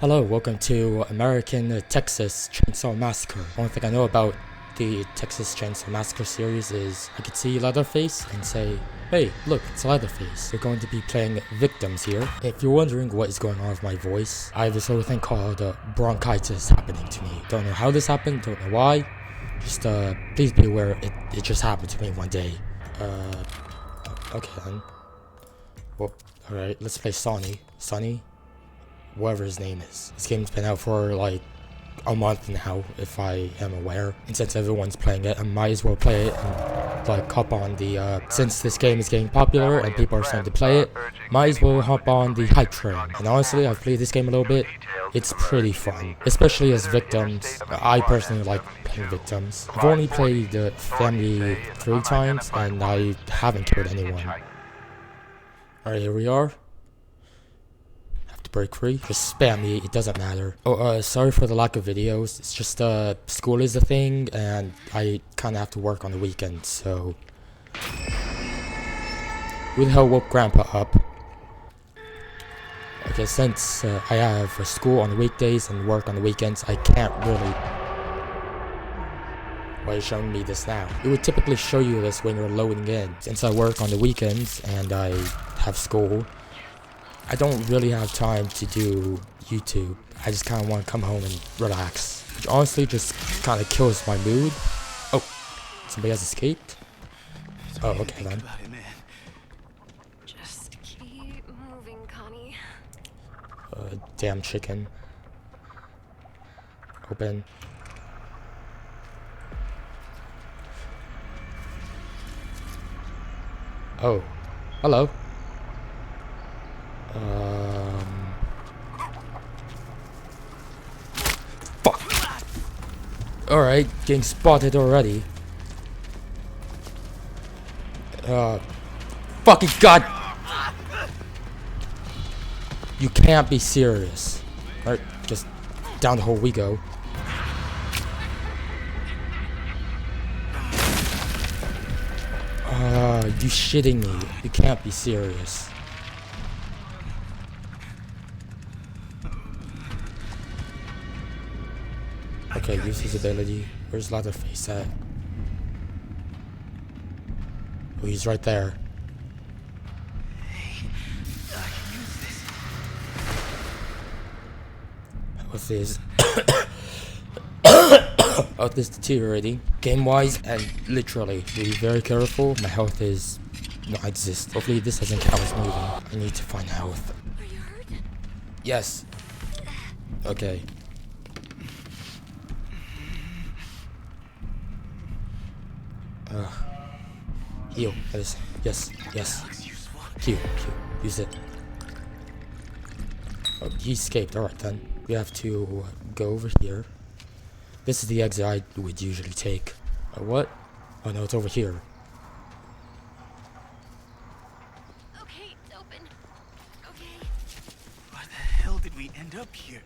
Hello, welcome to American Texas Chainsaw Massacre. One thing I know about the Texas Chainsaw Massacre series is I could see Leatherface and say, hey, look, it's Leatherface. We're going to be playing victims here. If you're wondering what is going on with my voice, I have this little thing called bronchitis happening to me. Don't know how this happened, don't know why. Just please be aware it just happened to me one day. Okay then. Well, alright, let's play Sonny. Whatever his name is. This game's been out for like a month now, if I am aware. And since everyone's playing it, I might as well play it and like hop on the, since this game is getting popular and people are starting to play it, might as well hop on the hype train. And honestly, I've played this game a little bit. It's pretty fun, especially as victims. I personally like playing victims. I've only played Family 3 times and I haven't killed anyone. Alright, here we are. Break free. Just spam me, it doesn't matter. Oh, sorry for the lack of videos. It's just, school is a thing, and I kind of have to work on the weekends, so... Who the hell woke Grandpa up? Okay, since I have school on the weekdays and work on the weekends, I can't really... Why are you showing me this now? It would typically show you this when you're loading in. Since I work on the weekends and I have school, I don't really have time to do YouTube. I just kind of want to come home and relax, which honestly just kind of kills my mood. Oh, somebody has escaped? Oh, okay then. Just keep moving, Connie. Damn chicken. Open. Oh, hello. Fuck. Alright, getting spotted already. Fucking god! You can't be serious. Alright, just down the hole we go. You shitting me. You can't be serious. Okay, use his ability. Where's Leatherface at? Oh, he's right there. Hey, I can use this. What's this? Oh, this is deteriorating. Game-wise and literally. Be very careful. My health is non-existent. Hopefully this doesn't count as moving. I need to find health. Are you hurt? Yes. Okay. Heal. Medicine. Yes. Yes. Q. Use it. Oh, he escaped. Alright then. We have to go over here. This is the exit I would usually take. What? Oh no, it's over here. Okay, it's open. Okay. Why the hell did we end up here?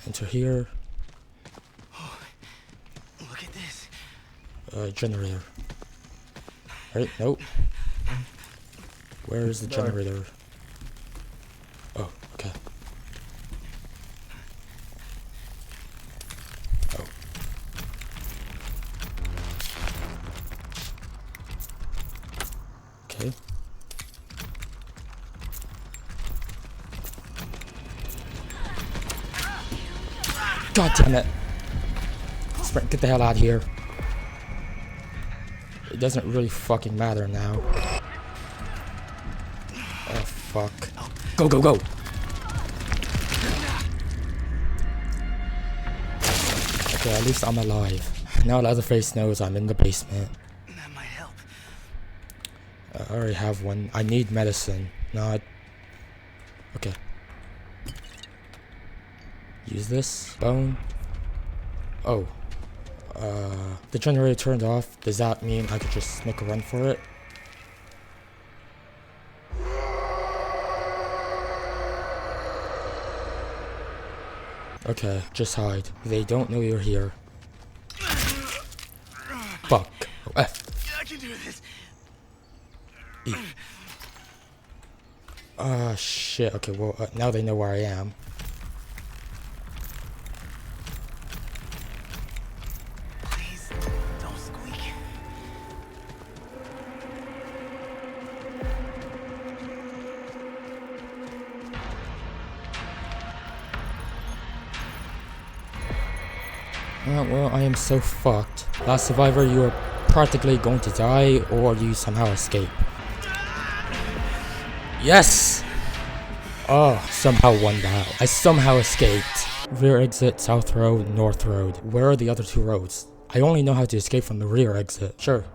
Enter here. Oh, look at this. Generator. Right? Nope. Where is the generator? Oh, okay. Oh. Okay. God damn it! Sprint, get the hell out of here. It doesn't really fucking matter now. Oh fuck. Go, go, go! Okay, at least I'm alive. Now Leatherface knows I'm in the basement. That might help. I already have one. I need medicine. Not. Okay. Use this. Bone. Oh. The generator turned off. Does that mean I could just make a run for it? Okay, just hide. They don't know you're here. Fuck. Oh, F. I can do this. Shit. Okay, well, now they know where I am. Please, don't squeak. Well, I am so fucked. Last survivor, you are practically going to die, or you somehow escape. Yes! Oh, somehow won that. I somehow escaped. Rear exit, South Road, North Road. Where are the other two roads? I only know how to escape from the rear exit. Sure,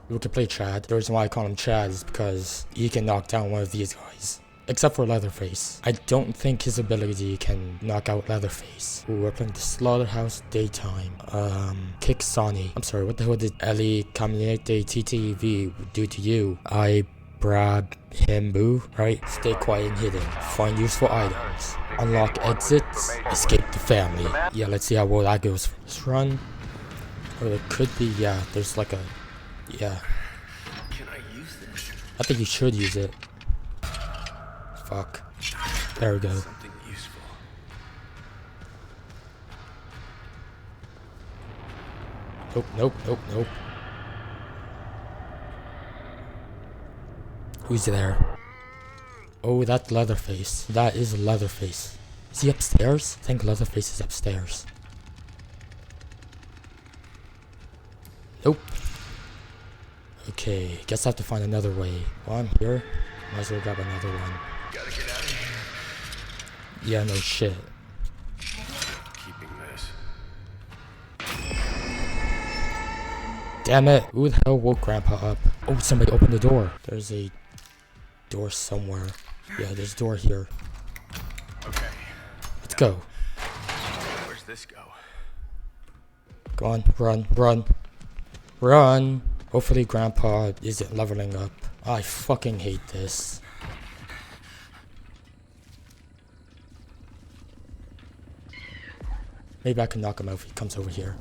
we could play Chad. The reason why I call him Chad is because he can knock down one of these guys. Except for Leatherface. I don't think his ability can knock out Leatherface. Ooh, we're playing the Slaughterhouse Daytime. Kick Sonny. I'm sorry, what the hell did Ellie Caminete TTV do to you? I brab him boo, right? Stay quiet and hidden. Find useful items. Unlock exits. Escape the family. Yeah, let's see how well that goes. Let's run. Or there could be, yeah, there's like a, yeah. Can I use this? I think you should use it. Fuck. There we go. Something useful. Nope, nope, nope, nope. Who's there? Oh, that's Leatherface. That is Leatherface. Is he upstairs? I think Leatherface is upstairs. Nope. Okay, guess I have to find another way. While I'm here, might as well grab another one. Gotta get out of here. Yeah, no shit. Keeping this. Damn it! Who the hell woke Grandpa up? Oh, somebody opened the door. There's a door somewhere. Yeah, there's a door here. Okay. Let's go. Where's this go? Go on, run, run. Run! Hopefully Grandpa isn't leveling up. I fucking hate this. Maybe I can knock him out if he comes over here.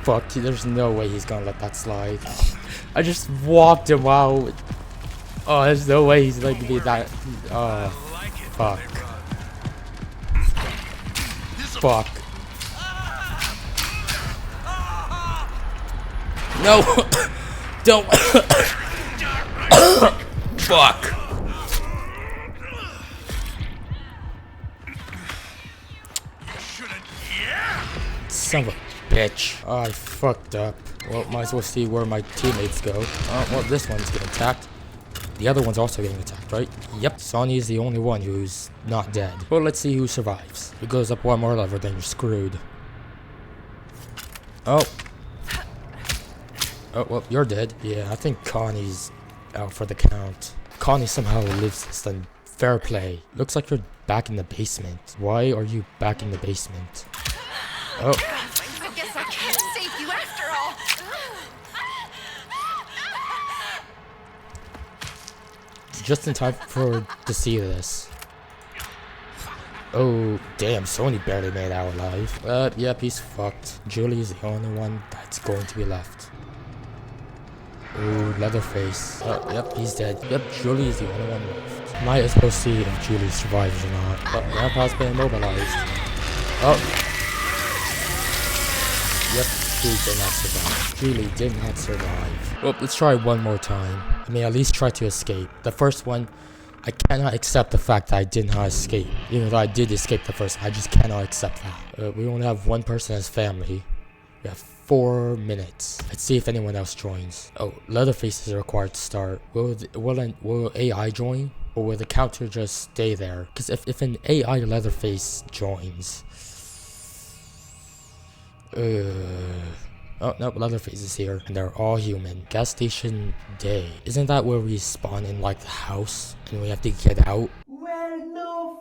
Fuck, there's no way he's gonna let that slide. I just walked him out. Oh, there's no way he's like to be that. Oh, fuck. Fuck. No! Don't! Fuck. Son of a bitch. Oh, I fucked up. Well, might as well see where my teammates go. Oh, well, this one's getting attacked. The other one's also getting attacked, right? Yep, Sonny is the only one who's not dead. Well, let's see who survives. If it goes up one more level, then you're screwed. Oh. Oh, well, you're dead. Yeah, I think Connie's out for the count. Connie somehow lives this, then fair play. Looks like you're back in the basement. Why are you back in the basement? Oh. I guess I can't save you after all. Just in time to see this. Oh, damn, Sony barely made it out alive. Yep, he's fucked. Julie's the only one that's going to be left. Oh, Leatherface. Yep, he's dead. Yep, Julie is the only one left. Might as well see if Julie survives or not. Oh, Grandpa's been immobilized. Oh. Yep, Julie did not survive. Julie did not survive. Well, let's try one more time. I mean, at least try to escape. The first one, I cannot accept the fact that I did not escape. Even though I did escape the first one, I just cannot accept that. We only have one person as family. We have 4 minutes. Let's see if anyone else joins. Oh, Leatherface is required to start. Will AI join? Or will the counter just stay there? Because if an AI Leatherface joins... Oh, no, Leatherface is here, and they're all human. Gas station day. Isn't that where we spawn in, like, the house, and we have to get out? Well, no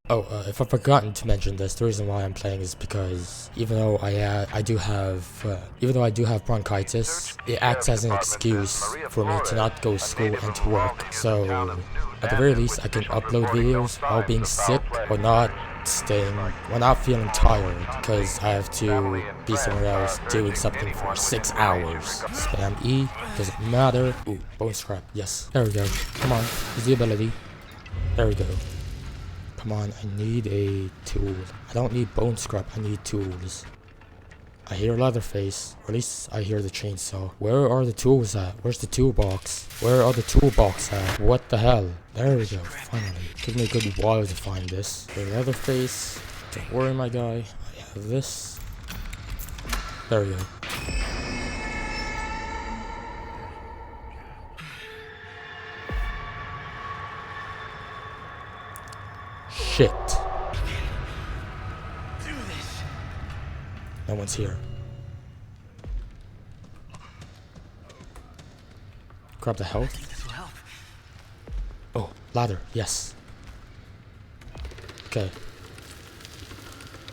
Oh, if I've forgotten to mention this, the reason why I'm playing is because even though I do have bronchitis, it acts as an excuse for me to not go to school and to work. So at the very least, I can upload videos while being sick or not feeling tired, because I have to be somewhere else doing something for 6 hours. Spam E, doesn't matter. Ooh, bone scrap, yes. There we go. Come on, use the ability. There we go. Come on, I need a tool. I don't need bone scrap, I need tools. I hear Leatherface, or at least I hear the chainsaw. Where are the tools at? Where's the toolbox? Where are the toolbox at? What the hell? There we go, finally. Took me a good while to find this. Okay, Leatherface. Don't worry, my guy. I have this. There we go. Shit. No one's here. Grab the health. Oh, ladder, yes. Okay.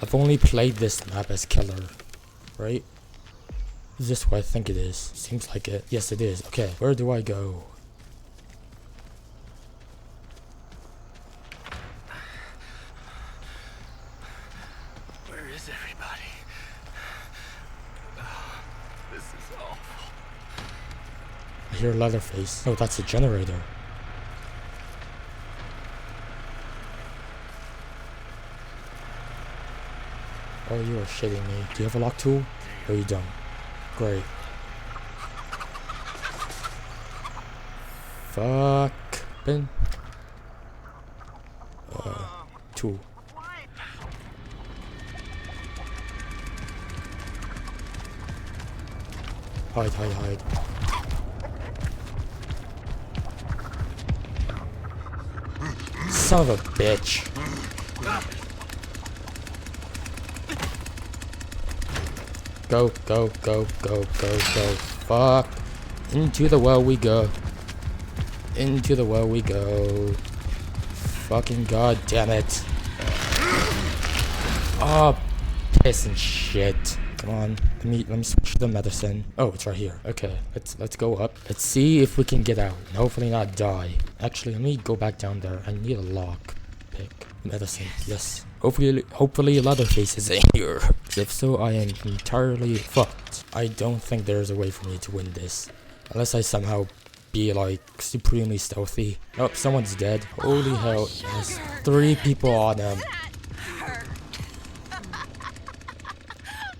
I've only played this map as killer, right? Is this what I think it is? Seems like it. Yes, it is. Okay, where do I go? Where is everybody? This is awful. I hear Leatherface. Oh, that's a generator. Oh, you are shitting me. Do you have a lock tool? Or you don't? Great. Fuck. Ben. Tool. Hide, hide, hide. Son of a bitch. Go, go, go, go, go, go. Fuck. Into the well we go. Into the well we go. Fucking god damn it. Oh, piss and shit. Come on. Let me switch the medicine. Oh, it's right here. Okay, let's go up. Let's see if we can get out. And hopefully not die. Actually, let me go back down there. I need a lock pick. Medicine, yes. Hopefully Leatherface is in here. If so, I am entirely fucked. I don't think there's a way for me to win this. Unless I somehow be like supremely stealthy. Oh, someone's dead. Holy hell. There's 3 people on him.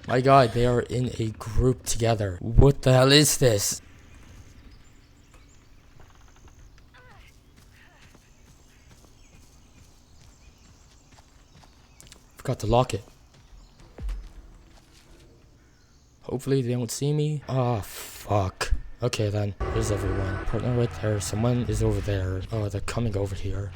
My god, they are in a group together. What the hell is this? Forgot to lock it. Hopefully they don't see me. Ah, fuck. Okay then, here's everyone. Partner right there. Someone is over there. Oh, they're coming over here.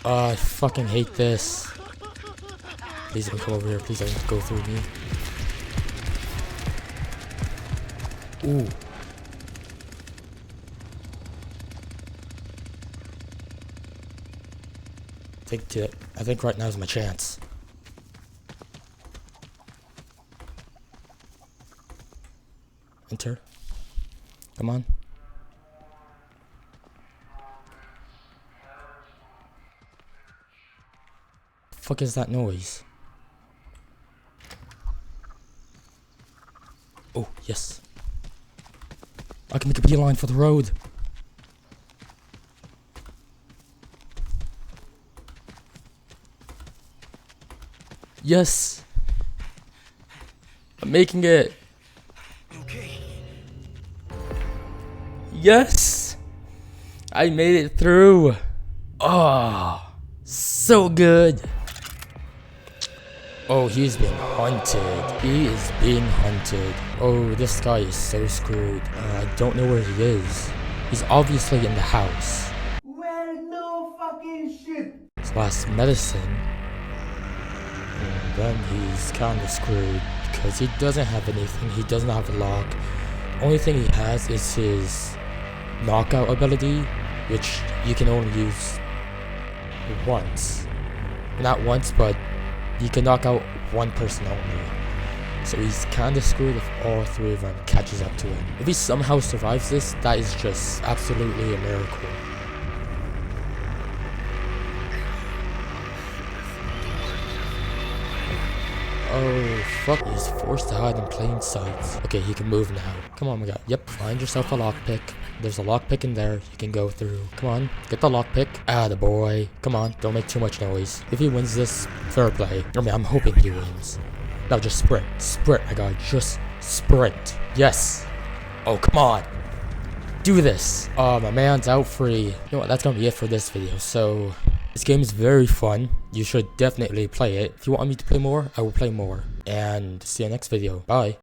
I fucking hate this. Please don't come over here. Please don't go through me. Ooh. I think right now is my chance. Enter. Come on. Fuck is that noise? Oh, yes. I can make a beeline for the road. Yes. I'm making it. Okay. Yes. I made it through. Oh, so good. Oh, he's being hunted. He is being hunted. Oh, this guy is so screwed. I don't know where he is. He's obviously in the house. Well, no fucking shit. He's class medicine. And then he's kinda screwed because he doesn't have anything, he doesn't have a lock. Only thing he has is his knockout ability, which you can only use once. Not once, but you can knock out one person only. So he's kinda screwed if all three of them catches up to him. If he somehow survives this, that is just absolutely a miracle. Oh fuck, he's forced to hide in plain sight. Okay, he can move now. Come on, my guy. Yep, find yourself a lockpick. There's a lockpick in there you can go through. Come on, get the lockpick. Attaboy. Come on, don't make too much noise. If he wins this, fair play. I mean, I'm hoping he wins. Now just sprint. Sprint, my guy. Just sprint. Yes. Oh, come on. Do this. Oh, my man's out free. You know what, that's gonna be it for this video. So, this game is very fun. You should definitely play it. If you want me to play more, I will play more. And see you next video. Bye.